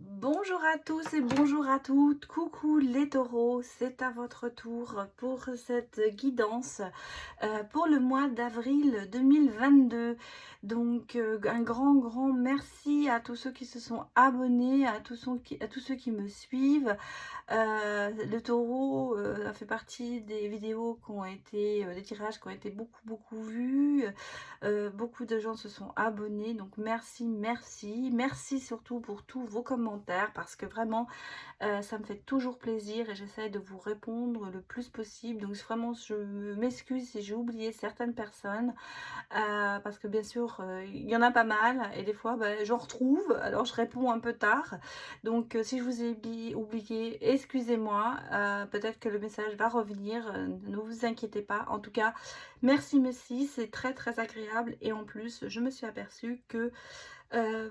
Bonjour à tous et bonjour à toutes, coucou les taureaux, c'est à votre tour pour cette guidance pour le mois d'avril 2022. Donc un grand merci à tous ceux qui se sont abonnés, à tous ceux qui me suivent. Le taureau a fait partie des vidéos qui ont été, des tirages qui ont été beaucoup vus. Beaucoup de gens se sont abonnés, donc merci surtout pour tous vos commentaires parce que vraiment ça me fait toujours plaisir et j'essaie de vous répondre le plus possible. Donc vraiment je m'excuse si j'ai oublié certaines personnes, parce que bien sûr, il y en a pas mal et des fois, j'en retrouve, alors je réponds un peu tard. Donc si je vous ai oublié, excusez-moi, peut-être que le message va revenir, ne vous inquiétez pas. En tout cas, merci, c'est très agréable et en plus, je me suis aperçue que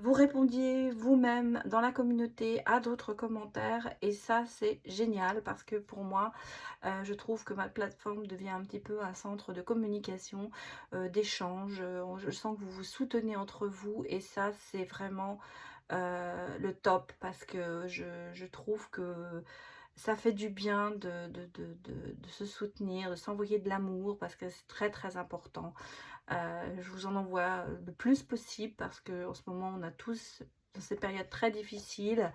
vous répondiez vous-même dans la communauté à d'autres commentaires et ça c'est génial parce que pour moi je trouve que ma plateforme devient un petit peu un centre de communication, d'échange, je sens que vous vous soutenez entre vous et ça c'est vraiment le top parce que je trouve que ça fait du bien de se soutenir, de s'envoyer de l'amour parce que c'est très important. Je vous en envoie le plus possible parce qu'en ce moment on a tous dans ces périodes très difficiles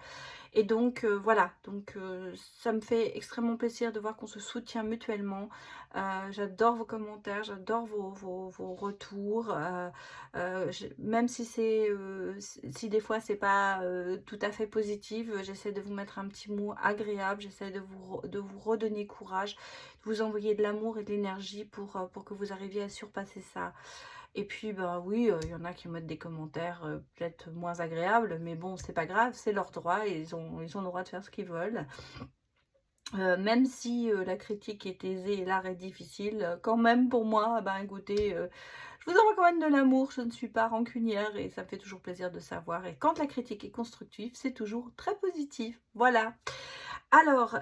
et donc voilà, donc ça me fait extrêmement plaisir de voir qu'on se soutient mutuellement. J'adore vos commentaires, j'adore vos retours, même si c'est, si des fois c'est pas, tout à fait positif, j'essaie de vous mettre un petit mot agréable, j'essaie de vous redonner courage, de vous envoyer de l'amour et de l'énergie pour que vous arriviez à surpasser ça. Et puis, bah oui, il y en a qui mettent des commentaires, peut-être moins agréables, mais bon, c'est pas grave, c'est leur droit et ils ont le droit de faire ce qu'ils veulent. Même si, la critique est aisée et l'art est difficile, quand même pour moi, ben écoutez, je vous envoie quand même de l'amour, je ne suis pas rancunière et ça me fait toujours plaisir de savoir et quand la critique est constructive, c'est toujours très positif. Voilà. Alors,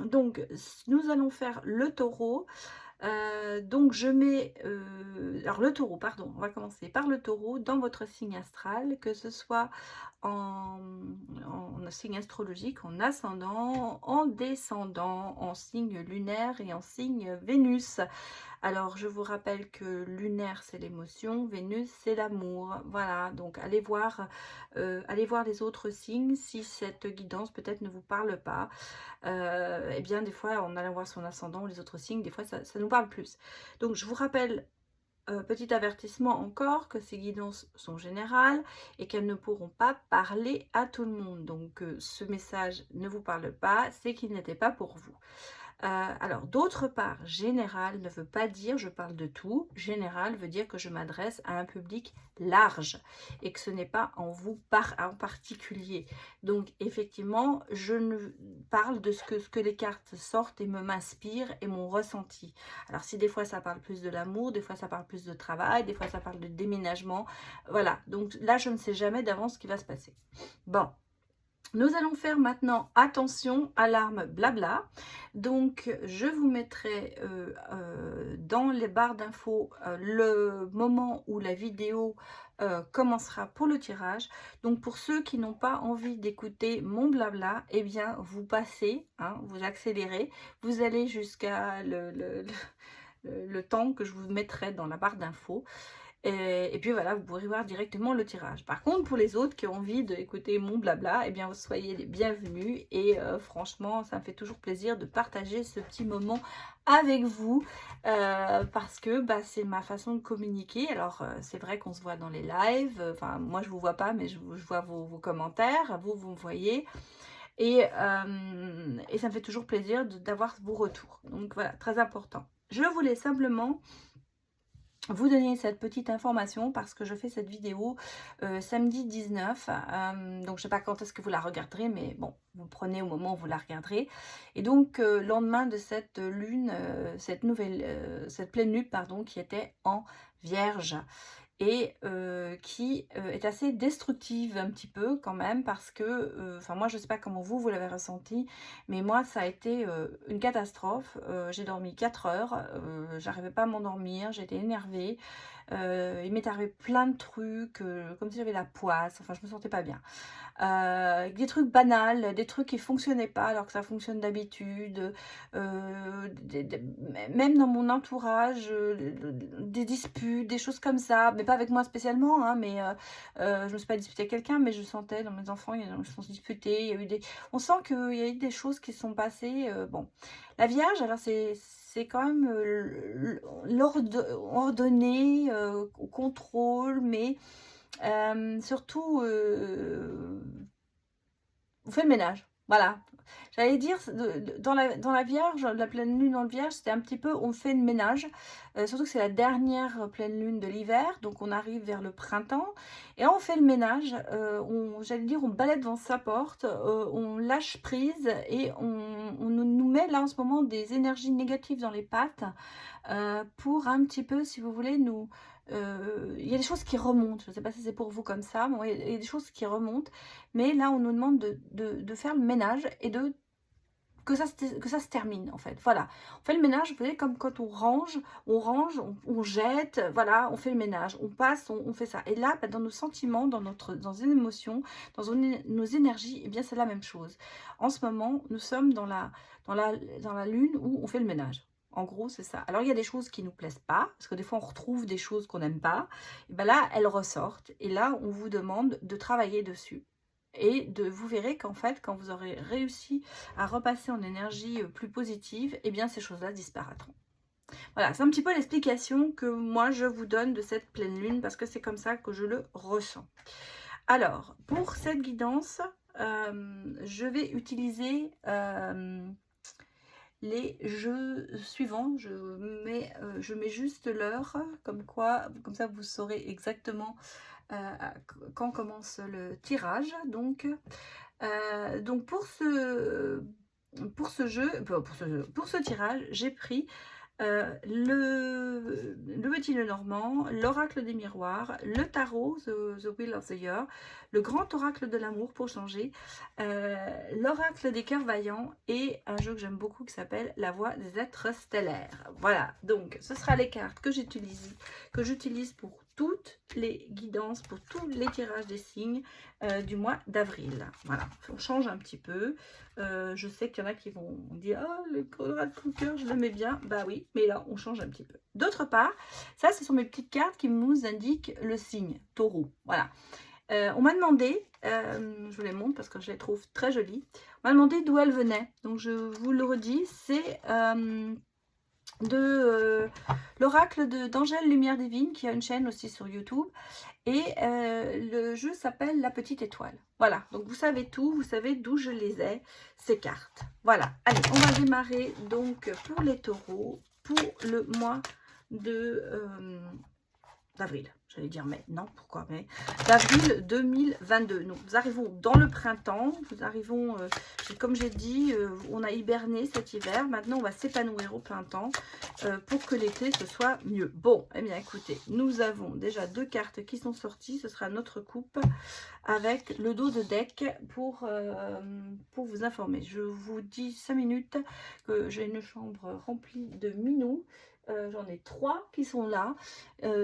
donc nous allons faire le taureau. Donc je mets, alors le taureau, pardon, on va commencer par le taureau dans votre signe astral, que ce soit en, en signe astrologique, en ascendant, en descendant, en signe lunaire et en signe Vénus. Alors, je vous rappelle que lunaire, c'est l'émotion, Vénus, c'est l'amour. Voilà, donc allez voir les autres signes si cette guidance peut-être ne vous parle pas. Eh bien, des fois, en allant voir son ascendant ou les autres signes, des fois, ça nous parle plus. Donc, je vous rappelle, petit avertissement encore, que ces guidances sont générales et qu'elles ne pourront pas parler à tout le monde. Donc, ce message ne vous parle pas, c'est qu'il n'était pas pour vous. Alors, d'autre part, général ne veut pas dire je parle de tout. Général veut dire que je m'adresse à un public large et que ce n'est pas en particulier. Donc, effectivement, je ne parle de ce que les cartes sortent et me m'inspirent et mon ressenti. Alors, si des fois ça parle plus de l'amour, des fois ça parle plus de travail, des fois ça parle de déménagement. Voilà, donc là, je ne sais jamais d'avance ce qui va se passer. Bon. Nous allons faire maintenant attention, alarme, blabla. Donc, je vous mettrai dans les barres d'infos le moment où la vidéo commencera pour le tirage. Donc, pour ceux qui n'ont pas envie d'écouter mon blabla, eh bien, vous passez, hein, vous accélérez, vous allez jusqu'à le temps que je vous mettrai dans la barre d'infos. Et puis voilà, vous pourrez voir directement le tirage. Par contre, pour les autres qui ont envie d'écouter mon blabla, eh bien, vous soyez les bienvenus. Et franchement, ça me fait toujours plaisir de partager ce petit moment avec vous parce que c'est ma façon de communiquer. Alors, c'est vrai qu'on se voit dans les lives. Enfin, moi, je vous vois pas, mais je vois vos commentaires. Vous me voyez. Et ça me fait toujours plaisir d'avoir vos retours. Donc voilà, très important. Je voulais simplement vous donner cette petite information parce que je fais cette vidéo samedi 19, donc je sais pas quand est-ce que vous la regarderez, mais bon, vous prenez au moment où vous la regarderez. Et donc lendemain de cette lune, cette pleine lune pardon, qui était en Vierge et qui est assez destructive un petit peu quand même parce que, enfin moi je sais pas comment vous l'avez ressenti, mais moi ça a été une catastrophe. J'ai dormi 4 heures, j'arrivais pas à m'endormir, j'étais énervée, Il m'est arrivé plein de trucs, comme si j'avais la poisse, enfin je me sentais pas bien. Des trucs banals, des trucs qui fonctionnaient pas alors que ça fonctionne d'habitude. Même dans mon entourage, des disputes, des choses comme ça, mais pas avec moi spécialement, hein, mais je me suis pas disputée avec quelqu'un, mais je sentais dans mes enfants, ils se sont disputés, il y a eu des... On sent qu'il y a eu des choses qui sont passées, bon. La Vierge, alors c'est quand même ordonné, au contrôle, mais surtout, on fait le ménage. Voilà. J'allais dire, dans la Vierge, la pleine lune dans le Vierge, c'était un petit peu, on fait le ménage. Surtout que c'est la dernière pleine lune de l'hiver, donc on arrive vers le printemps. Et on fait le ménage, j'allais dire, on balaie devant sa porte, on lâche prise et on nous met là en ce moment des énergies négatives dans les pattes pour un petit peu, si vous voulez, nous... il y a des choses qui remontent, je ne sais pas si c'est pour vous comme ça, mais il y a des choses qui remontent, mais là on nous demande de faire le ménage et que ça se termine en fait, voilà. On fait le ménage, vous voyez, comme quand on range, on jette, voilà, on fait le ménage, on passe, on fait ça. Et là, bah, dans nos sentiments, dans nos émotions, nos énergies, eh bien c'est la même chose. En ce moment, nous sommes dans la lune où on fait le ménage. En gros, c'est ça. Alors, il y a des choses qui ne nous plaisent pas, parce que des fois, on retrouve des choses qu'on n'aime pas. Et ben là, elles ressortent. Et là, on vous demande de travailler dessus. Et vous verrez qu'en fait, quand vous aurez réussi à repasser en énergie plus positive, eh bien, ces choses-là disparaîtront. Voilà, c'est un petit peu l'explication que moi, je vous donne de cette pleine lune, parce que c'est comme ça que je le ressens. Alors, pour cette guidance, je vais utiliser... les jeux suivants, je mets juste l'heure, comme ça vous saurez exactement quand commence le tirage. Donc pour ce tirage, j'ai pris le petit Lenormand, l'oracle des miroirs, le tarot, the Wheel of the Year, le grand oracle de l'amour pour changer, l'oracle des cœurs vaillants et un jeu que j'aime beaucoup qui s'appelle la voix des êtres stellaires. Voilà, donc ce sera les cartes que j'utilise pour toutes les guidances, pour tous les tirages des signes du mois d'avril. Voilà, on change un petit peu. Je sais qu'il y en a qui vont dire « Oh, le oracle coup de cœur, je l'aimais bien. » Bah oui, mais là, on change un petit peu. D'autre part, ça, ce sont mes petites cartes qui nous indiquent le signe taureau. Voilà. On m'a demandé, je vous les montre parce que je les trouve très jolies, on m'a demandé d'où elles venaient. Donc, je vous le redis, c'est l'oracle d'Angèle Lumière Divine, qui a une chaîne aussi sur YouTube. Et le jeu s'appelle La Petite Étoile. Voilà, donc vous savez tout, vous savez d'où je les ai, ces cartes. Voilà, allez, on va démarrer donc pour les taureaux, pour le mois d'avril. J'allais dire mai, non, pourquoi mai? D'avril 2022. Donc, nous arrivons dans le printemps, nous arrivons, comme j'ai dit, on a hiberné cet hiver. Maintenant, on va s'épanouir au printemps pour que l'été, ce soit mieux. Bon, eh bien, écoutez, nous avons déjà 2 cartes qui sont sorties. Ce sera notre coupe avec le dos de deck pour vous informer. Je vous dis 5 minutes que j'ai une chambre remplie de minous. J'en ai 3 qui sont là,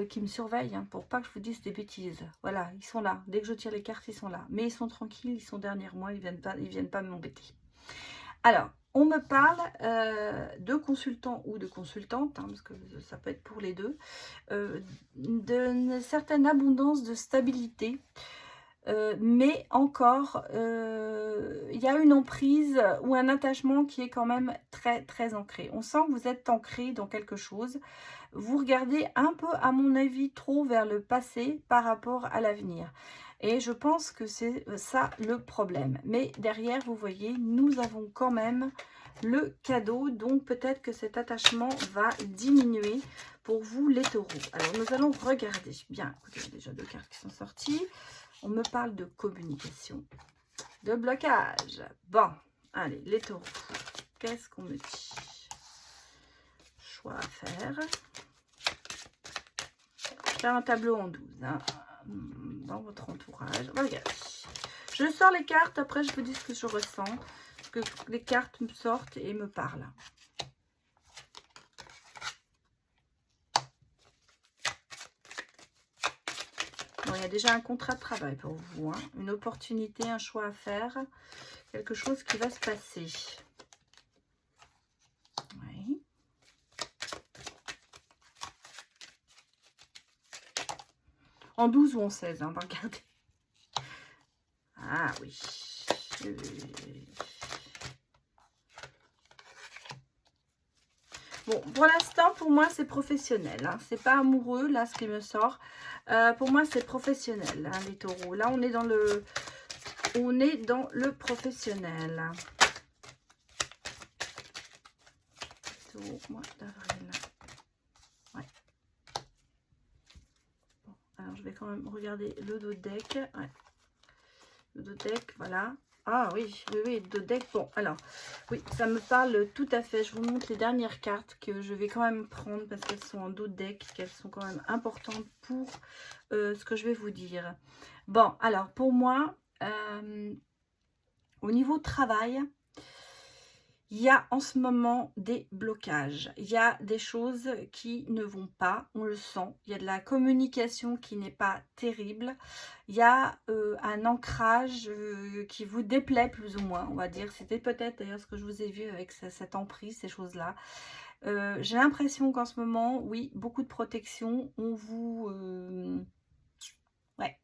qui me surveillent hein, pour pas que je vous dise des bêtises. Voilà, ils sont là. Dès que je tire les cartes, ils sont là. Mais ils sont tranquilles, ils sont derrière moi, ils viennent pas m'embêter. Alors, on me parle de consultants ou de consultantes, hein, parce que ça peut être pour les deux, d'une certaine abondance de stabilité. Mais encore, il y a une emprise ou un attachement qui est quand même très très ancré. On sent que vous êtes ancré dans quelque chose. Vous regardez un peu, à mon avis, trop vers le passé par rapport à l'avenir. Et je pense que c'est ça le problème. Mais derrière, vous voyez, nous avons quand même le cadeau. Donc peut-être que cet attachement va diminuer pour vous les taureaux. Alors nous allons regarder. Bien, écoutez, il y a déjà 2 cartes qui sont sorties. On me parle de communication, de blocage. Bon, allez, les taureaux. Qu'est-ce qu'on me dit? Choix à faire. Faire un tableau en 12. Hein, dans votre entourage. Regardez. Je sors les cartes, après je vous dis ce que je ressens. Parce que les cartes me sortent et me parlent. Bon, il y a déjà un contrat de travail pour vous, hein. Une opportunité, un choix à faire, quelque chose qui va se passer. Oui. En 12 ou en 16, hein, on va regarder. Ah oui. Bon, pour l'instant, pour moi, c'est professionnel. Hein. C'est pas amoureux, là, ce qui me sort. Pour moi, c'est professionnel, hein, les taureaux. Là, on est dans le professionnel. Taureau, mois d'avril. Ouais. Bon, alors, je vais quand même regarder le dos de deck. Ouais. Le dos de deck, voilà. Ah oui, oui, oui, de deck. Bon, alors, oui, ça me parle tout à fait. Je vous montre les dernières cartes que je vais quand même prendre parce qu'elles sont en dos de deck, qu'elles sont quand même importantes pour ce que je vais vous dire. Bon, alors, pour moi, au niveau travail, il y a en ce moment des blocages. Il y a des choses qui ne vont pas, on le sent. Il y a de la communication qui n'est pas terrible. Il y a un ancrage qui vous déplaît plus ou moins, on va dire. C'était peut-être d'ailleurs ce que je vous ai vu avec cette emprise, ces choses-là. J'ai l'impression qu'en ce moment, oui, beaucoup de protection. On vous... ouais.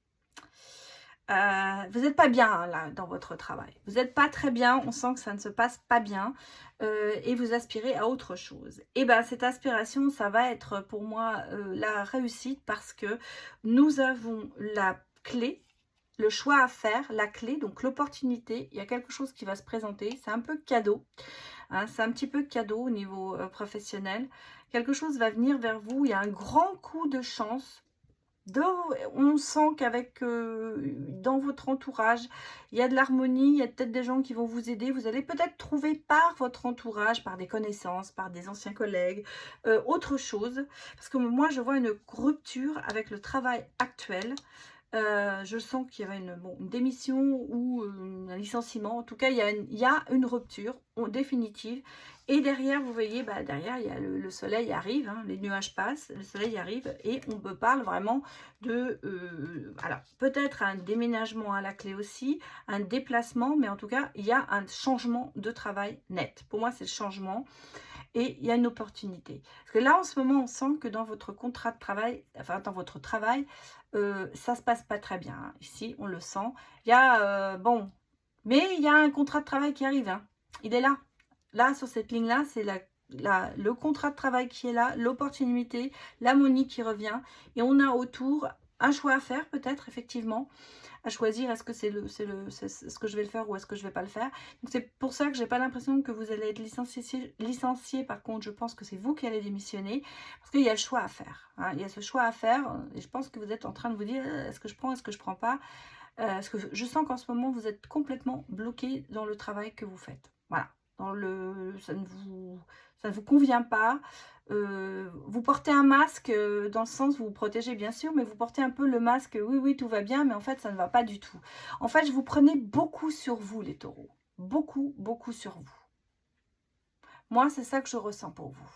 Vous n'êtes pas bien hein, là dans votre travail. Vous n'êtes pas très bien, on sent que ça ne se passe pas bien et vous aspirez à autre chose. Et bien cette aspiration, ça va être pour moi la réussite parce que nous avons la clé, le choix à faire, la clé, donc l'opportunité. Il y a quelque chose qui va se présenter, c'est un peu cadeau, hein, c'est un petit peu cadeau au niveau professionnel. Quelque chose va venir vers vous, il y a un grand coup de chance. On sent qu'avec dans votre entourage, il y a de l'harmonie, il y a peut-être des gens qui vont vous aider. Vous allez peut-être trouver par votre entourage, par des connaissances, par des anciens collègues, autre chose. Parce que moi, je vois une rupture avec le travail actuel. Je sens qu'il y avait une démission ou un licenciement. En tout cas, il y a une rupture définitive. Et derrière, vous voyez, bah, derrière, il y a le soleil arrive, hein, les nuages passent, le soleil arrive et on me parle vraiment de, alors peut-être un déménagement à la clé aussi, un déplacement, mais en tout cas, il y a un changement de travail net. Pour moi, c'est le changement. Et il y a une opportunité. Parce que là, en ce moment, on sent que dans votre contrat de travail, enfin dans votre travail, ça ne se passe pas très bien. Hein. Ici, on le sent. Il y a, bon, mais il y a un contrat de travail qui arrive. Hein. Il est là. Là, sur cette ligne-là, c'est le contrat de travail qui est là, l'opportunité, l'harmonie qui revient. Et on a autour un choix à faire, peut-être, effectivement, à choisir est-ce que c'est ce que je vais le faire ou est-ce que je ne vais pas le faire. Donc c'est pour ça que j'ai pas l'impression que vous allez être licencié. Par contre, je pense que c'est vous qui allez démissionner parce qu'il y a le choix à faire. Hein. Il y a ce choix à faire et je pense que vous êtes en train de vous dire est-ce que je prends, est-ce que je prends pas. Parce que je sens qu'en ce moment, vous êtes complètement bloqué dans le travail que vous faites. Voilà. Ça ne vous convient pas. Vous portez un masque dans le sens, vous vous protégez bien sûr, mais vous portez un peu le masque, oui, oui, tout va bien, mais en fait, ça ne va pas du tout. En fait, je vous prenais beaucoup sur vous, les taureaux. Beaucoup, beaucoup sur vous. Moi, c'est ça que je ressens pour vous.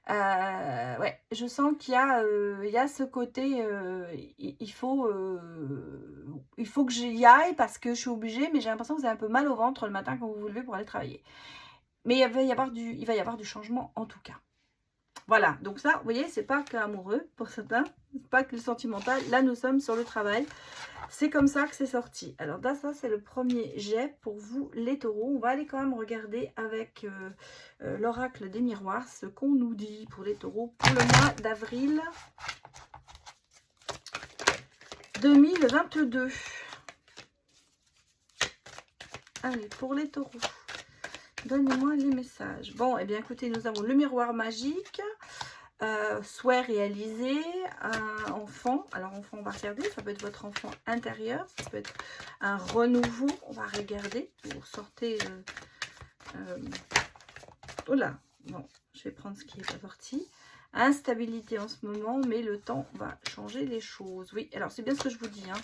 Ouais, je sens qu'il y a ce côté, il faut que j'y aille parce que je suis obligée, mais j'ai l'impression que vous avez un peu mal au ventre le matin quand vous vous levez pour aller travailler. Mais il va y avoir du changement en tout cas. Voilà, donc ça, vous voyez, c'est pas que amoureux pour certains, pas que le sentimental. Là, nous sommes sur le travail. C'est comme ça que c'est sorti. Alors là, ça, c'est le premier jet pour vous, les taureaux. On va aller quand même regarder avec l'oracle des miroirs ce qu'on nous dit pour les taureaux pour le mois d'avril 2022. Allez, pour les taureaux. Donnez-moi les messages. Bon, eh bien, écoutez, nous avons le miroir magique, souhait réalisé, un enfant. Alors, enfant, on va regarder. Ça peut être votre enfant intérieur. Ça peut être un renouveau. On va regarder. Vous sortez... oh là, bon, je vais prendre ce qui est pas sorti. Instabilité en ce moment, mais le temps va changer les choses. Oui, alors c'est bien ce que je vous dis. Hein.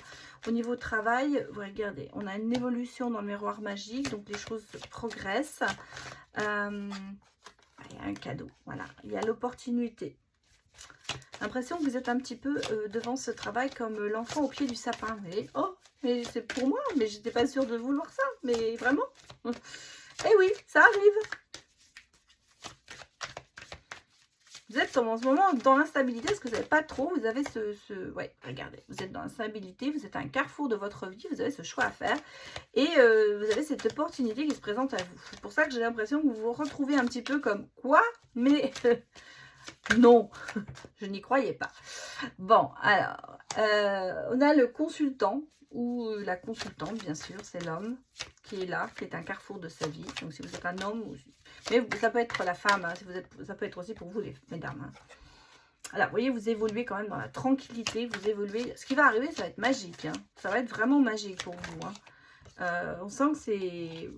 Au niveau travail, vous regardez, on a une évolution dans le miroir magique, donc les choses progressent. Il y a un cadeau, voilà. Il y a l'opportunité. L'impression que vous êtes un petit peu devant ce travail comme l'enfant au pied du sapin. Vous voyez, oh, mais c'est pour moi, mais j'étais pas sûre de vouloir ça, mais vraiment. Eh oui, ça arrive. Vous êtes en ce moment dans l'instabilité parce que vous n'avez pas trop, vous avez ouais, regardez, vous êtes dans l'instabilité, vous êtes à un carrefour de votre vie, vous avez ce choix à faire et vous avez cette opportunité qui se présente à vous. C'est pour ça que j'ai l'impression que vous vous retrouvez un petit peu comme quoi, mais non, je n'y croyais pas. Bon, alors, on a le consultant ou la consultante, bien sûr, c'est l'homme qui est là, qui est un carrefour de sa vie. Donc, si vous êtes un homme, mais ça peut être la femme, hein, si vous êtes, ça peut être aussi pour vous, les mesdames. Hein. Alors, vous voyez, vous évoluez quand même dans la tranquillité, vous évoluez. Ce qui va arriver, ça va être magique. Hein. Ça va être vraiment magique pour vous. Hein. On sent que c'est...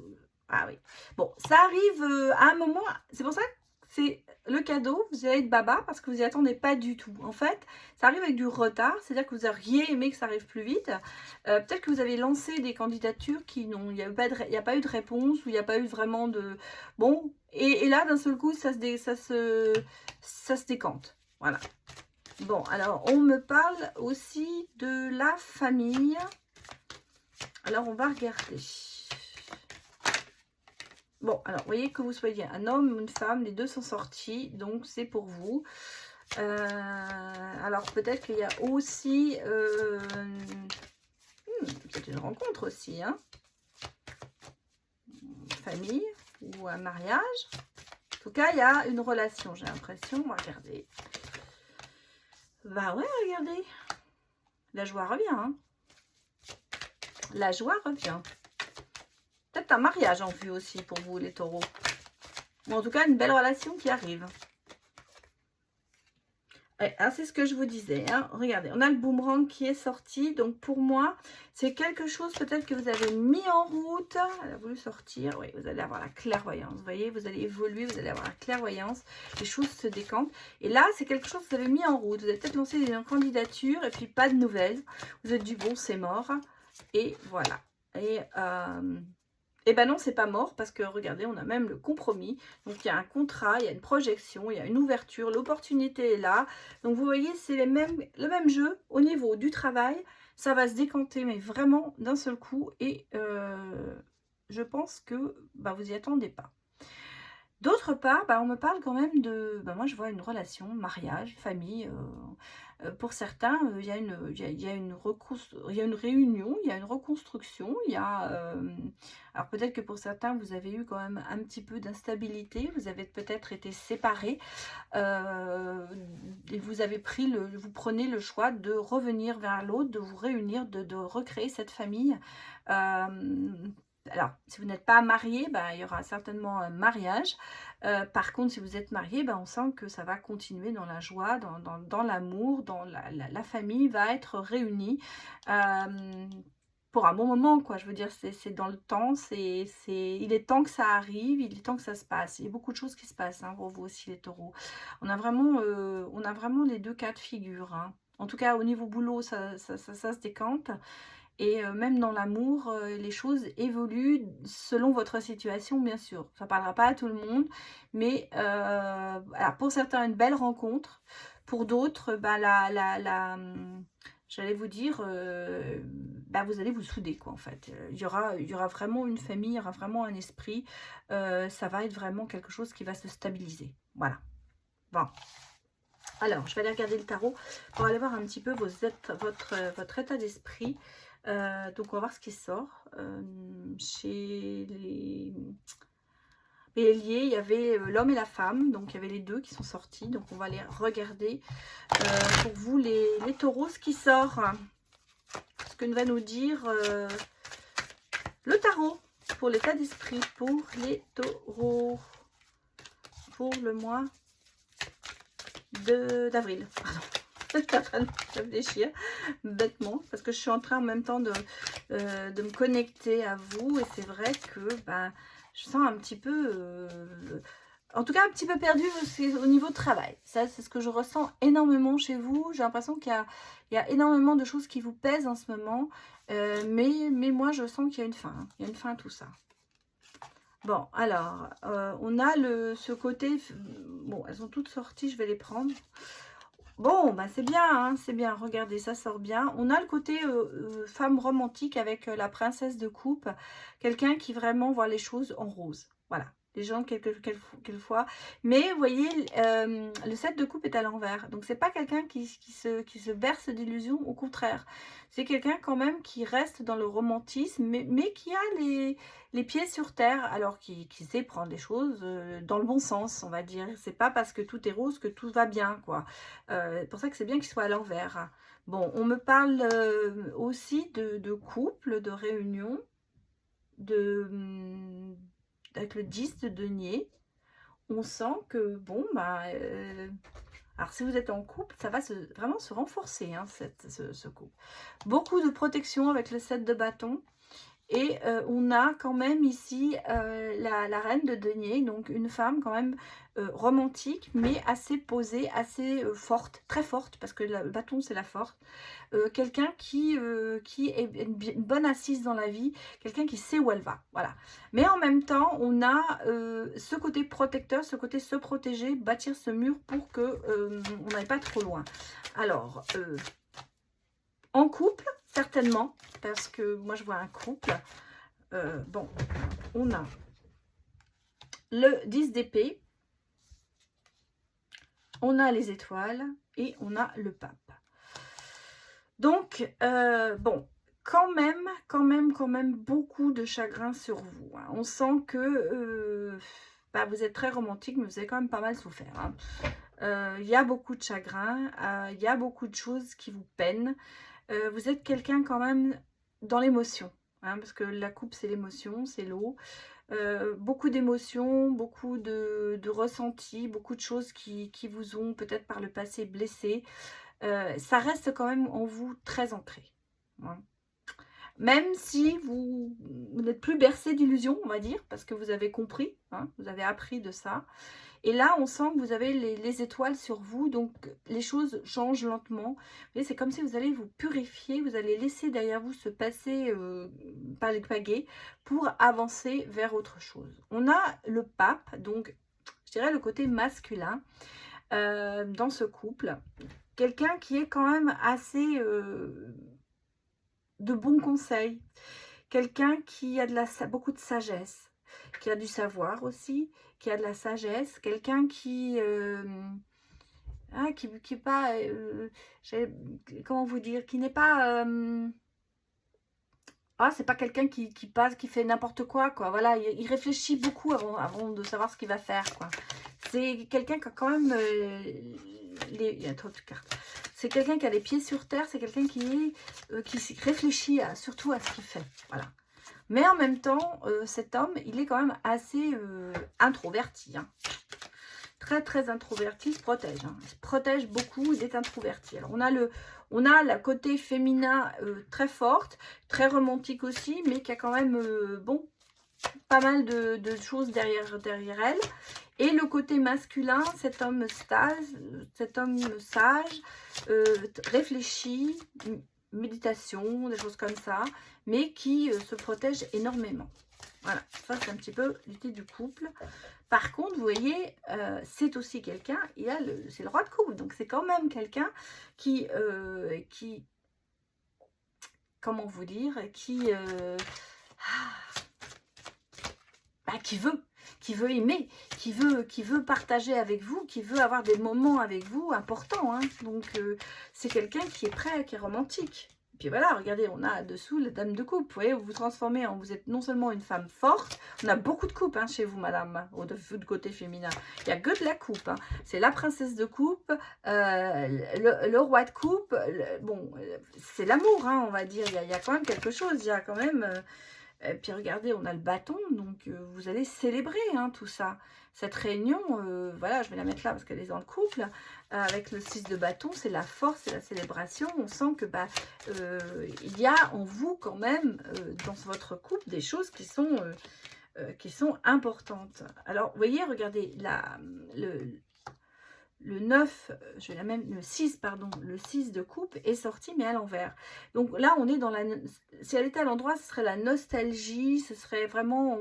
Ah oui. Bon, ça arrive à un moment, c'est pour ça que c'est le cadeau, vous allez être baba parce que vous n'y attendez pas du tout. En fait, ça arrive avec du retard, c'est-à-dire que vous auriez aimé que ça arrive plus vite. Peut-être que vous avez lancé des candidatures qui n'ont, il n'y a pas eu de réponse ou il n'y a pas eu vraiment de... Bon, et là, d'un seul coup, ça se décante. Voilà. Bon, alors, on me parle aussi de la famille. Alors, on va regarder. Bon, alors, vous voyez que vous soyez un homme ou une femme, les deux sont sortis, donc c'est pour vous. Alors, peut-être qu'il y a aussi... peut-être une rencontre aussi, hein. Famille ou un mariage. En tout cas, il y a une relation, j'ai l'impression. On va regarder. Bah ouais, regardez. La joie revient, hein. La joie revient. Peut-être un mariage en vue aussi pour vous, les taureaux. Ou en tout cas, une belle relation qui arrive. Ouais, c'est ce que je vous disais. Hein. Regardez, on a le boomerang qui est sorti. Donc, pour moi, c'est quelque chose peut-être que vous avez mis en route. Elle a voulu sortir. Oui, vous allez avoir la clairvoyance. Vous voyez, vous allez évoluer, vous allez avoir la clairvoyance. Les choses se décantent. Et là, c'est quelque chose que vous avez mis en route. Vous avez peut-être lancé une candidature et puis pas de nouvelles. Vous êtes dit, bon, c'est mort. Et voilà. Et ben non, c'est pas mort parce que regardez, on a même le compromis. Donc il y a un contrat, il y a une projection, il y a une ouverture, l'opportunité est là. Donc vous voyez, c'est le même jeu au niveau du travail. Ça va se décanter, mais vraiment d'un seul coup. Et je pense que bah, vous n'y attendez pas. D'autre part, bah, on me parle quand même de... Bah, moi, je vois une relation, mariage, famille. Pour certains, il y a une réunion, il y a une reconstruction. Il y a, alors, peut-être que pour certains, vous avez eu quand même un petit peu d'instabilité. Vous avez peut-être été séparés. Et vous prenez le choix de revenir vers l'autre, de vous réunir, de recréer cette famille. Alors, si vous n'êtes pas marié, bah, il y aura certainement un mariage. Par contre, si vous êtes marié, bah, on sent que ça va continuer dans la joie, dans l'amour, dans la famille va être réunie pour un bon moment, quoi. Je veux dire, c'est dans le temps, il est temps que ça arrive, il est temps que ça se passe. Il y a beaucoup de choses qui se passent hein, pour vous aussi, les taureaux. On a vraiment les deux cas de figure. Hein. En tout cas, au niveau boulot, ça se décante. Et même dans l'amour, les choses évoluent selon votre situation, bien sûr. Ça ne parlera pas à tout le monde, mais alors pour certains, une belle rencontre. Pour d'autres, bah, j'allais vous dire, bah, vous allez vous souder, quoi, en fait. Il y aura vraiment une famille, il y aura vraiment un esprit. Ça va être vraiment quelque chose qui va se stabiliser. Voilà. Bon. Alors, je vais aller regarder le tarot pour aller voir un petit peu votre état d'esprit. Donc, on va voir ce qui sort. Chez les Béliers, il y avait l'homme et la femme. Donc, il y avait les deux qui sont sortis. Donc, on va aller regarder pour vous, les taureaux, ce qui sort. Ce que va nous dire le tarot pour l'état d'esprit pour les taureaux. Pour le mois d'avril. Pardon. Je suis en train de réfléchir bêtement parce que je suis en train en même temps de me connecter à vous et c'est vrai que bah, je sens un petit peu en tout cas un petit peu perdu au niveau de travail. Ça c'est ce que je ressens énormément chez vous. J'ai l'impression qu'il y a énormément de choses qui vous pèsent en ce moment mais moi je sens qu'il y a une fin hein. Il y a une fin à tout ça. Bon alors on a ce côté bon elles sont toutes sorties, je vais les prendre. Bon, bah c'est bien, hein, c'est bien. Regardez, ça sort bien. On a le côté femme romantique avec la princesse de coupe. Quelqu'un qui vraiment voit les choses en rose. Voilà. Les gens, quelquefois. Mais vous voyez, le 7 de coupe est à l'envers. Donc, c'est pas quelqu'un qui se berce d'illusions. Au contraire. C'est quelqu'un quand même qui reste dans le romantisme, mais qui a les pieds sur terre. Alors, qui sait prendre les choses dans le bon sens, on va dire. C'est pas parce que tout est rose que tout va bien, quoi. C'est pour ça que c'est bien qu'il soit à l'envers. Bon, on me parle aussi de couple, de réunion, avec le 10 de denier. On sent que, bon, bah, alors si vous êtes en couple, ça va vraiment se renforcer, hein, ce couple. Beaucoup de protection avec le 7 de bâton. Et on a quand même ici la reine de denier, donc une femme quand même romantique, mais assez posée, assez forte, très forte, parce que le bâton c'est la force. Quelqu'un qui est une bonne assise dans la vie, quelqu'un qui sait où elle va, voilà. Mais en même temps, on a ce côté protecteur, ce côté se protéger, bâtir ce mur pour que on n'aille pas trop loin. Alors, en couple, certainement, parce que moi je vois un couple. Bon, on a le 10 d'épée, on a les étoiles et on a le pape. Donc, bon, quand même beaucoup de chagrin sur vous. Hein. On sent que bah, vous êtes très romantique, mais vous avez quand même pas mal souffert. Hein. Il y a beaucoup de chagrin, il y a beaucoup de choses qui vous peinent. Vous êtes quelqu'un quand même dans l'émotion, hein, parce que la coupe c'est l'émotion, c'est l'eau. Beaucoup d'émotions, beaucoup de ressentis, beaucoup de choses qui vous ont peut-être par le passé blessé. Ça reste quand même en vous très ancré. Hein. Même si vous n'êtes plus bercé d'illusions, on va dire, parce que vous avez compris, hein, vous avez appris de ça. Et là, on sent que vous avez les étoiles sur vous, donc les choses changent lentement. Vous voyez, c'est comme si vous allez vous purifier, vous allez laisser derrière vous ce passé par les pagaies pour avancer vers autre chose. On a le pape, donc je dirais le côté masculin dans ce couple. Quelqu'un qui est quand même assez de bons conseils. Quelqu'un qui a beaucoup de sagesse, qui a du savoir aussi, qui a de la sagesse, quelqu'un qui qui est pas, comment vous dire, qui n'est pas, c'est pas quelqu'un qui passe, qui fait n'importe quoi, voilà, il réfléchit beaucoup avant de savoir ce qu'il va faire, quoi. C'est quelqu'un qui a quand même, il y a trop de cartes. C'est quelqu'un qui a les pieds sur terre, c'est quelqu'un qui réfléchit surtout à ce qu'il fait, voilà. Mais en même temps, cet homme, il est quand même assez introverti. Hein. Très, très introverti, il se protège. Hein. Il se protège beaucoup, il est introverti. Alors, on a le côté féminin très forte, très romantique aussi, mais qui a quand même, bon, pas mal de choses derrière elle. Et le côté masculin, cet homme sage, réfléchi, méditation, des choses comme ça, mais qui se protège énormément. Voilà, ça c'est un petit peu l'idée du couple. Par contre, vous voyez, c'est aussi quelqu'un, c'est le roi de coupe, donc c'est quand même quelqu'un qui, comment vous dire, qui veut aimer, qui veut partager avec vous, qui veut avoir des moments avec vous importants. Hein. Donc, c'est quelqu'un qui est prêt, qui est romantique. Et puis voilà, regardez, on a dessous la dame de coupe. Vous voyez, vous vous transformez en... Vous êtes non seulement une femme forte, on a beaucoup de coupes hein, chez vous, madame, du côté féminin. Il n'y a que de la coupe. Hein. C'est la princesse de coupe, le roi de coupe. Bon, c'est l'amour, hein, on va dire. Il y a quand même quelque chose. Il y a quand même... Et puis regardez, on a le bâton, donc vous allez célébrer hein, tout ça. Cette réunion, voilà, je vais la mettre là parce qu'elle est dans le couple. Avec le 6 de bâton, c'est la force, c'est la célébration. On sent que il y a en vous quand même, dans votre couple, des choses qui sont importantes. Alors, vous voyez, regardez, le 9, je vais la même, le 6, pardon, le 6 de coupe est sorti, mais à l'envers. Donc là, on est dans la... Si elle était à l'endroit, ce serait la nostalgie, ce serait vraiment...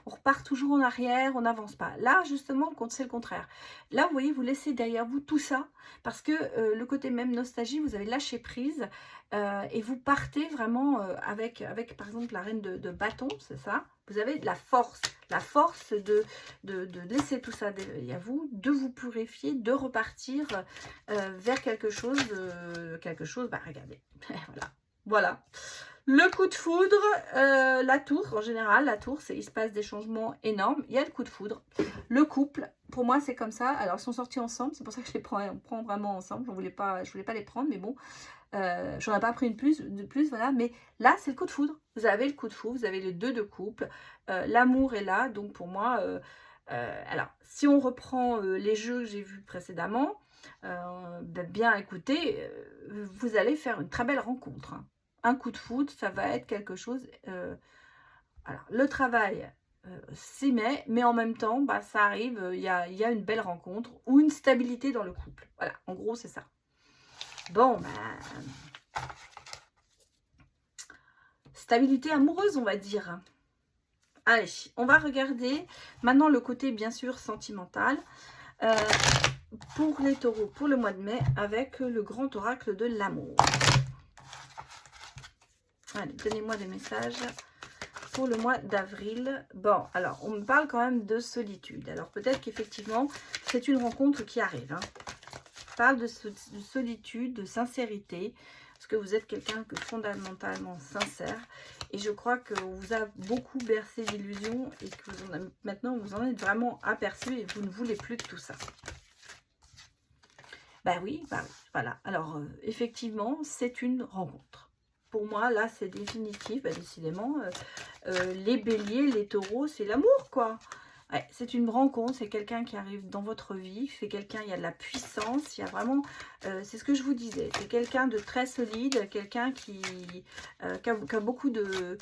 On repart toujours en arrière, on n'avance pas. Là, justement, c'est le contraire. Là, vous voyez, vous laissez derrière vous tout ça, parce que le côté même nostalgie, vous avez lâché prise, et vous partez vraiment avec, par exemple, la reine de bâton, c'est ça. Vous avez de la force de laisser tout ça derrière vous, de vous purifier, de repartir vers quelque chose, bah regardez, voilà. Le coup de foudre, la tour, en général, la tour, il se passe des changements énormes. Il y a le coup de foudre. Le couple, pour moi, c'est comme ça. Alors, ils sont sortis ensemble, c'est pour ça que je les prends vraiment ensemble. Je voulais pas les prendre, mais bon, j'en ai pas pris de plus, voilà. Mais là, c'est le coup de foudre. Vous avez le coup de foudre, vous avez les 2 de couple. L'amour est là, donc pour moi, alors, si on reprend les jeux que j'ai vus précédemment, bien écoutez, vous allez faire une très belle rencontre, hein. Un coup de foudre, ça va être quelque chose... alors, le travail s'y met, mais en même temps, bah, ça arrive, il y a une belle rencontre ou une stabilité dans le couple. Voilà, en gros, c'est ça. Bon, bah, stabilité amoureuse, on va dire. Allez, on va regarder maintenant le côté, bien sûr, sentimental. Pour les taureaux, pour le mois de mai, avec le grand oracle de l'amour. Allez, donnez-moi des messages pour le mois d'avril. Bon, alors, on me parle quand même de solitude. Alors, peut-être qu'effectivement, c'est une rencontre qui arrive, hein. On parle de solitude, de sincérité, parce que vous êtes quelqu'un que fondamentalement sincère. Et je crois qu'on vous a beaucoup bercé d'illusions et que maintenant, vous en êtes vraiment aperçu et vous ne voulez plus de tout ça. Bah oui, voilà. Alors, effectivement, c'est une rencontre. Pour moi, là, c'est définitif, bah, décidément. Les béliers, les taureaux, c'est l'amour, quoi. Ouais, c'est une rencontre, c'est quelqu'un qui arrive dans votre vie, c'est quelqu'un, il y a de la puissance, il y a vraiment, c'est ce que je vous disais, c'est quelqu'un de très solide, quelqu'un qui a beaucoup de...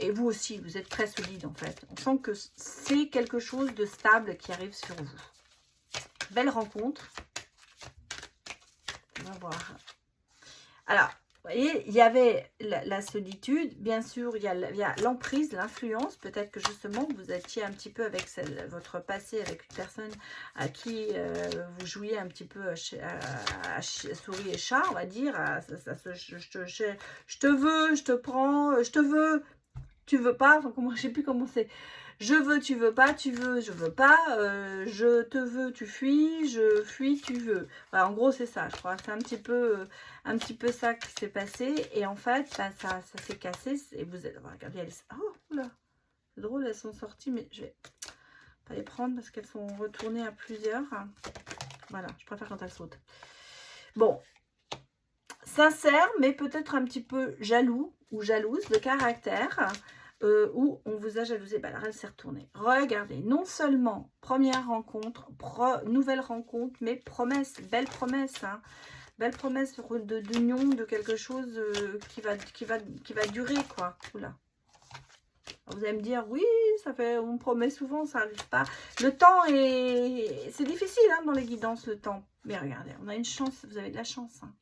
et vous aussi, vous êtes très solide, en fait. On sent que c'est quelque chose de stable qui arrive sur vous. Belle rencontre. On va voir. Alors, vous voyez, il y avait la solitude, bien sûr, il y a l'emprise, l'influence. Peut-être que justement, vous étiez un petit peu avec votre passé, avec une personne à qui vous jouiez un petit peu à souris et chat, on va dire. Je te veux, je te prends, je te veux, tu veux pas. Enfin, je ne sais plus comment c'est. Je veux, tu veux pas, tu veux, je veux pas, je te veux, tu fuis, je fuis, tu veux. Voilà, en gros, c'est ça, je crois. C'est un petit peu ça qui s'est passé. Et en fait, bah, ça s'est cassé. Et vous êtes... Regardez, oh, là, c'est drôle, elles sont sorties, mais je vais pas les prendre parce qu'elles sont retournées à plusieurs. Voilà, je préfère quand elles sautent. Bon, sincère, mais peut-être un petit peu jaloux ou jalouse de caractère. Où on vous a jalousé, bah, alors elle s'est retournée. Regardez, non seulement première rencontre, nouvelle rencontre, mais promesse, belle promesse, hein, belle promesse d'union, de quelque chose qui va durer, quoi. Oula. Alors vous allez me dire, oui, ça fait, on promet souvent, ça n'arrive pas. Le temps est, c'est difficile, hein, dans les guidances, le temps. Mais regardez, on a une chance, vous avez de la chance, hein.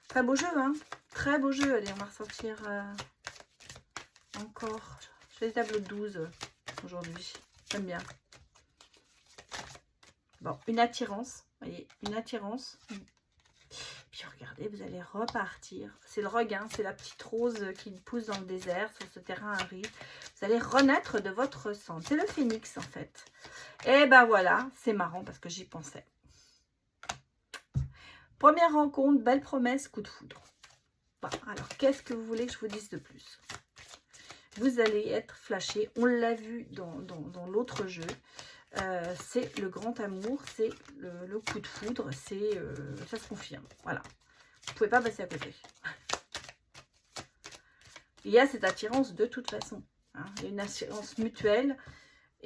Très beau jeu, hein, très beau jeu. Allez, on va ressortir... Encore, je fais des tableaux de 12 aujourd'hui, j'aime bien. Bon, une attirance, vous voyez, une attirance. Puis regardez, vous allez repartir. C'est le regain, c'est la petite rose qui pousse dans le désert, sur ce terrain aride. Vous allez renaître de votre sang. C'est le phénix en fait. Et ben voilà, c'est marrant parce que j'y pensais. Première rencontre, belle promesse, coup de foudre. Bon, alors qu'est-ce que vous voulez que je vous dise de plus ? Vous allez être flashé. On l'a vu dans l'autre jeu. C'est le grand amour, c'est le coup de foudre. Ça se confirme. Voilà. Vous ne pouvez pas passer à côté. Il y a cette attirance de toute façon, hein. Il y a une attirance mutuelle.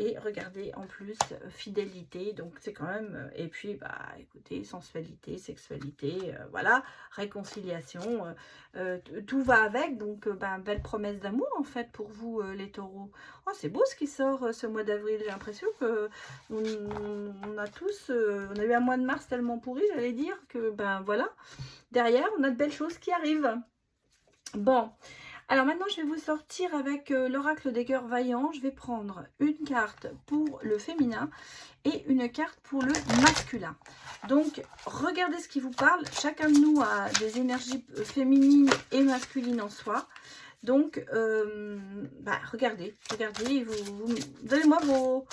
Et regardez, en plus, fidélité, donc c'est quand même... et puis, bah, écoutez, sensualité, sexualité, voilà, réconciliation, tout va avec. Donc, bah, belle promesse d'amour, en fait, pour vous, les taureaux. Oh, c'est beau ce qui sort ce mois d'avril. J'ai l'impression que on a tous... on a eu un mois de mars tellement pourri, j'allais dire, que, ben voilà, derrière, on a de belles choses qui arrivent. Bon, alors maintenant, je vais vous sortir avec l'oracle des cœurs vaillants. Je vais prendre une carte pour le féminin et une carte pour le masculin. Donc, regardez ce qui vous parle. Chacun de nous a des énergies féminines et masculines en soi. Donc, regardez, donnez-moi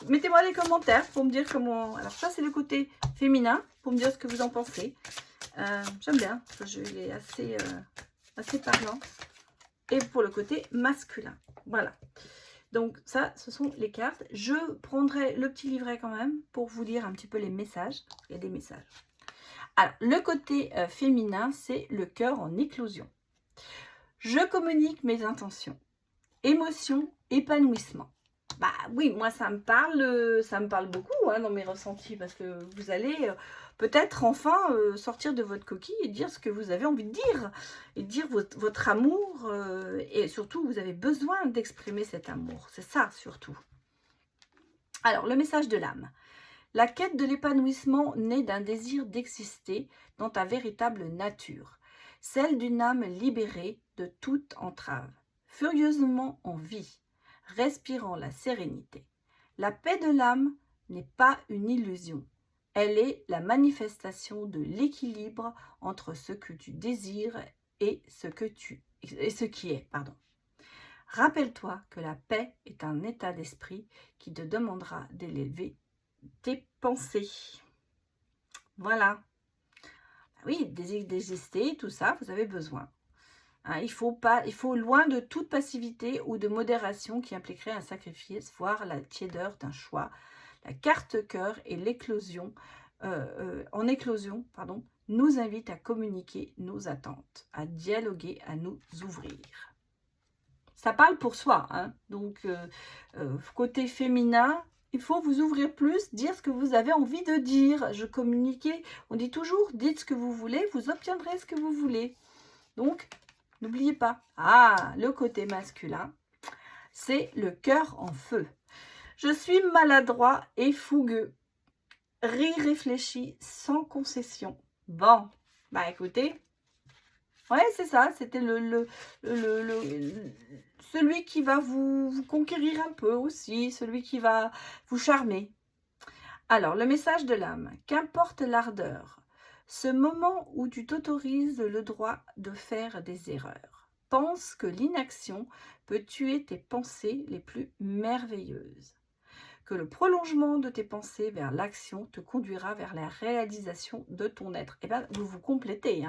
mettez-moi les commentaires pour me dire comment... Alors ça, c'est le côté féminin, pour me dire ce que vous en pensez. J'aime bien, ce jeu, il est assez parlant. Et pour le côté masculin, voilà. Donc ça, ce sont les cartes. Je prendrai le petit livret quand même pour vous lire un petit peu les messages. Il y a des messages. Alors, le côté féminin, c'est le cœur en éclosion. Je communique mes intentions, émotions, épanouissement. Bah oui, moi ça me parle beaucoup dans mes ressentis, parce que vous allez peut-être enfin sortir de votre coquille et dire ce que vous avez envie de dire, et dire votre amour, et surtout vous avez besoin d'exprimer cet amour, c'est ça surtout. Alors, le message de l'âme. La quête de l'épanouissement naît d'un désir d'exister dans ta véritable nature, celle d'une âme libérée de toute entrave, furieusement en vie, respirant la sérénité. La paix de l'âme n'est pas une illusion. Elle est la manifestation de l'équilibre entre ce que tu désires et ce qui est. Rappelle-toi que la paix est un état d'esprit qui te demandera d'élever tes pensées. Voilà. Oui, d'exister, tout ça, vous avez besoin. Il faut loin de toute passivité ou de modération qui impliquerait un sacrifice, voire la tiédeur d'un choix. La carte cœur et l'éclosion, nous invite à communiquer nos attentes, à dialoguer, à nous ouvrir. Ça parle pour soi, donc côté féminin, il faut vous ouvrir plus, dire ce que vous avez envie de dire. Je communiquais, on dit toujours, dites ce que vous voulez, vous obtiendrez ce que vous voulez. Donc, n'oubliez pas. Le côté masculin, c'est le cœur en feu. Je suis maladroit et fougueux. Réfléchi sans concession. Bon, bah écoutez, ouais, c'est ça, c'était celui qui va vous conquérir un peu aussi, celui qui va vous charmer. Alors, le message de l'âme. Qu'importe l'ardeur, ce moment où tu t'autorises le droit de faire des erreurs. Pense que l'inaction peut tuer tes pensées les plus merveilleuses. Que le prolongement de tes pensées vers l'action te conduira vers la réalisation de ton être. Et bien, vous vous complétez,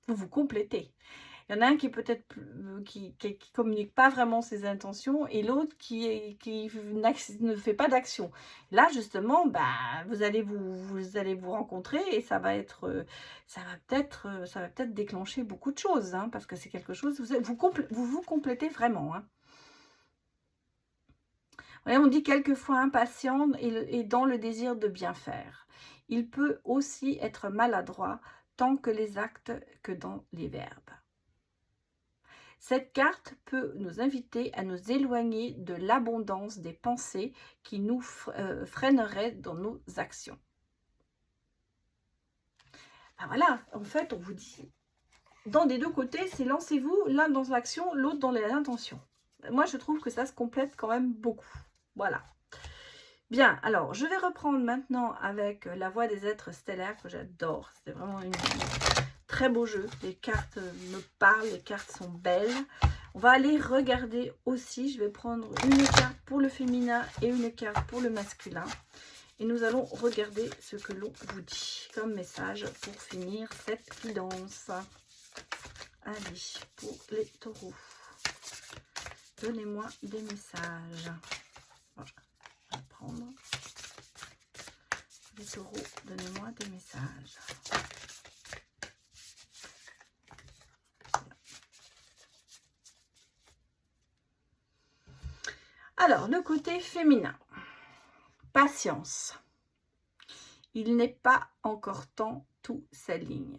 Vous vous complétez. Il y en a un qui peut-être qui communique pas vraiment ses intentions et l'autre qui ne fait pas d'action. Là justement, vous allez vous rencontrer et ça va peut-être déclencher beaucoup de choses, parce que c'est quelque chose, vous complétez vraiment. Voyez, on dit quelquefois impatient et dans le désir de bien faire. Il peut aussi être maladroit tant que les actes que dans les verbes. Cette carte peut nous inviter à nous éloigner de l'abondance des pensées qui nous freineraient dans nos actions. Voilà, en fait, on vous dit, dans des deux côtés, c'est lancez-vous, l'un dans l'action, l'autre dans les intentions. Moi, je trouve que ça se complète quand même beaucoup. Voilà. Bien, alors, je vais reprendre maintenant avec la voix des êtres stellaires que j'adore. C'est vraiment un très beau jeu. Les cartes me parlent, les cartes sont belles. On va aller regarder aussi. Je vais prendre une carte pour le féminin et une carte pour le masculin. Et nous allons regarder ce que l'on vous dit comme message pour finir cette guidance. Allez, pour les taureaux. Donnez-moi des messages. Voilà. Je vais prendre les taureaux. Donnez-moi des messages. Alors, le côté féminin. Patience. Il n'est pas encore temps, tout s'aligne.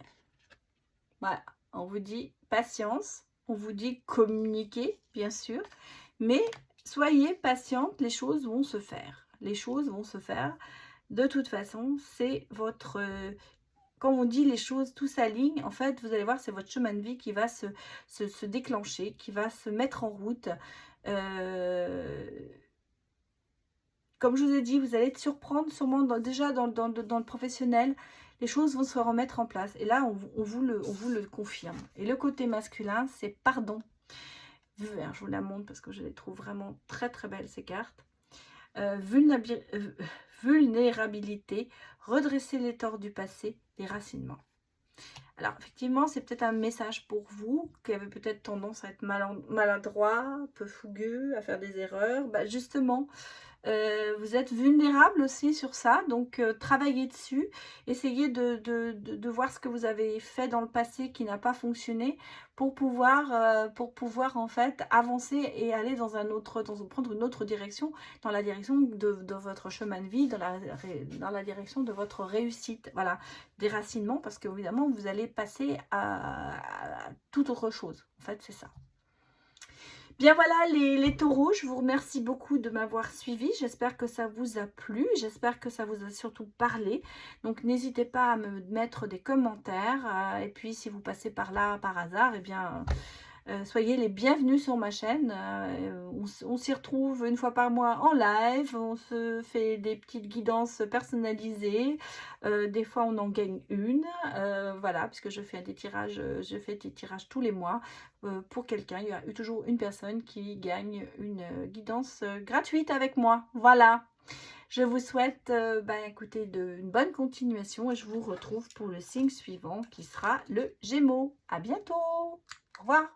Voilà, on vous dit patience, on vous dit communiquer, bien sûr, mais soyez patiente, les choses vont se faire. Les choses vont se faire. De toute façon, c'est votre... quand on dit les choses, tout s'aligne, en fait, vous allez voir, c'est votre chemin de vie qui va se déclencher, qui va se mettre en route. Comme je vous ai dit, vous allez être surprendre sûrement déjà dans le professionnel. Les choses vont se remettre en place. Et là, on vous le confirme. Et le côté masculin, c'est pardon. Je vous la montre parce que je les trouve vraiment très très belles ces cartes. Vulnérabilité, redresser les torts du passé, déracinement. Alors effectivement, c'est peut-être un message pour vous qui avez peut-être tendance à être maladroit, un peu fougueux, à faire des erreurs. Bah, justement, vous êtes vulnérable aussi sur ça, donc travaillez dessus, essayez de voir ce que vous avez fait dans le passé qui n'a pas fonctionné pour pouvoir en fait avancer et aller dans prendre une autre direction, dans la direction de votre chemin de vie, dans la direction de votre réussite. Voilà, déracinement, parce que évidemment vous allez passer à toute autre chose. En fait, c'est ça. Bien voilà les taureaux, je vous remercie beaucoup de m'avoir suivi. J'espère que ça vous a plu, j'espère que ça vous a surtout parlé. Donc n'hésitez pas à me mettre des commentaires. Et puis si vous passez par là par hasard, eh bien soyez les bienvenus sur ma chaîne. On s'y retrouve une fois par mois en live. On se fait des petites guidances personnalisées. Des fois, on en gagne une. Voilà, puisque je fais des tirages tous les mois pour quelqu'un. Il y a toujours une personne qui gagne une guidance gratuite avec moi. Voilà. Je vous souhaite écoutez, une bonne continuation et je vous retrouve pour le signe suivant qui sera le Gémeaux. À bientôt. Au revoir.